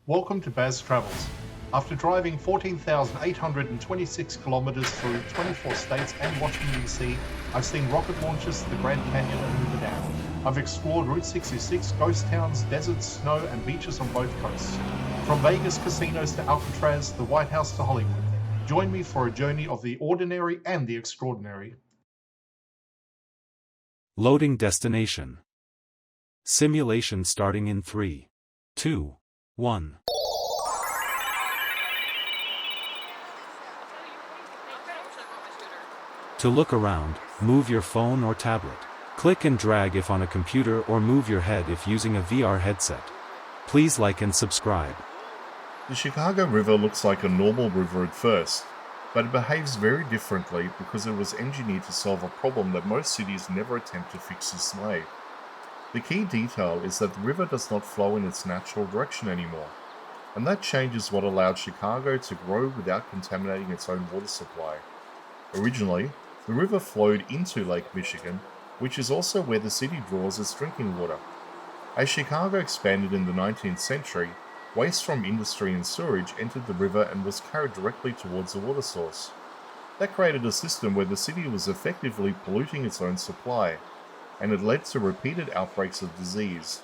Welcome to Baz Travels. After driving 14,826 kilometers through 24 states and Washington DC, I've seen rocket launches to the Grand Canyon and Hoover Dam. I've explored Route 66, ghost towns, deserts, snow, and beaches on both coasts. From Vegas casinos to Alcatraz, the White House to Hollywood. Join me for a journey of the ordinary and the extraordinary. Loading destination. Simulation starting in 3, 2, 1. To look around, move your phone or tablet. Click and drag if on a computer or move your head if using a VR headset. Please like and subscribe. The Chicago River looks like a normal river at first, but it behaves very differently because it was engineered to solve a problem that most cities never attempt to fix this way. The key detail is that the river does not flow in its natural direction anymore, and that changes what allowed Chicago to grow without contaminating its own water supply. Originally, the river flowed into Lake Michigan, which is also where the city draws its drinking water. As Chicago expanded in the 19th century, waste from industry and sewage entered the river and was carried directly towards the water source. That created a system where the city was effectively polluting its own supply, and it led to repeated outbreaks of disease.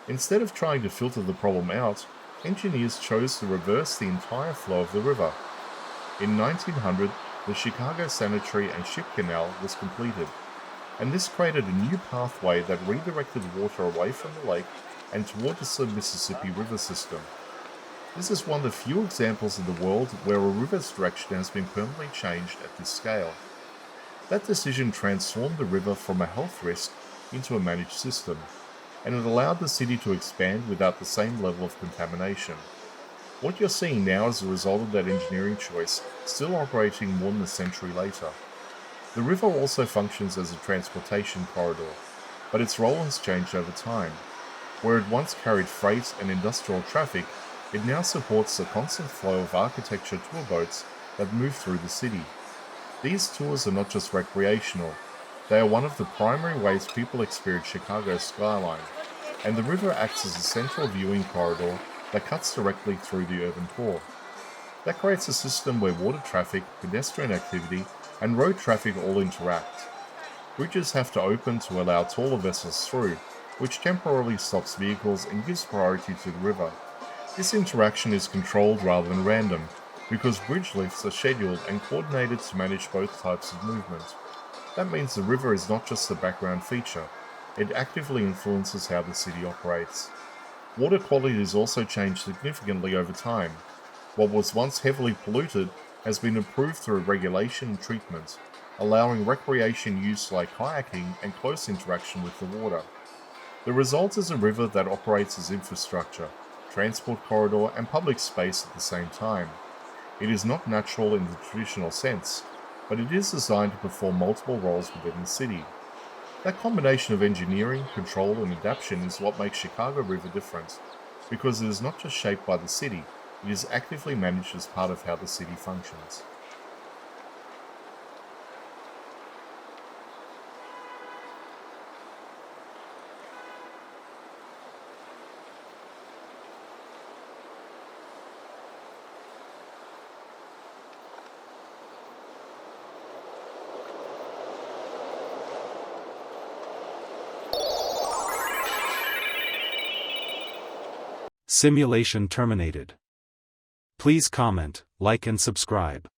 Instead of trying to filter the problem out, engineers chose to reverse the entire flow of the river. In 1900, the Chicago Sanitary and Ship Canal was completed, and this created a new pathway that redirected water away from the lake and towards the Mississippi River system. This is one of the few examples in the world where a river's direction has been permanently changed at this scale. That decision transformed the river from a health risk into a managed system, and it allowed the city to expand without the same level of contamination. What you're seeing now is a result of that engineering choice, still operating more than a century later. The river also functions as a transportation corridor, but its role has changed over time. Where it once carried freight and industrial traffic, it now supports the constant flow of architecture tour boats that move through the city. These tours are not just recreational, they are one of the primary ways people experience Chicago's skyline, and the river acts as a central viewing corridor that cuts directly through the urban core. That creates a system where water traffic, pedestrian activity, and road traffic all interact. Bridges have to open to allow taller vessels through, which temporarily stops vehicles and gives priority to the river. This interaction is controlled rather than random, because bridge lifts are scheduled and coordinated to manage both types of movement. That means the river is not just a background feature, it actively influences how the city operates. Water quality has also changed significantly over time. What was once heavily polluted has been improved through regulation and treatment, allowing recreation use like kayaking and close interaction with the water. The result is a river that operates as infrastructure, transport corridor, and public space at the same time. It is not natural in the traditional sense, but it is designed to perform multiple roles within the city. That combination of engineering, control, and adaptation is what makes Chicago River different, because it is not just shaped by the city, it is actively managed as part of how the city functions. Simulation terminated. Please comment, like and subscribe.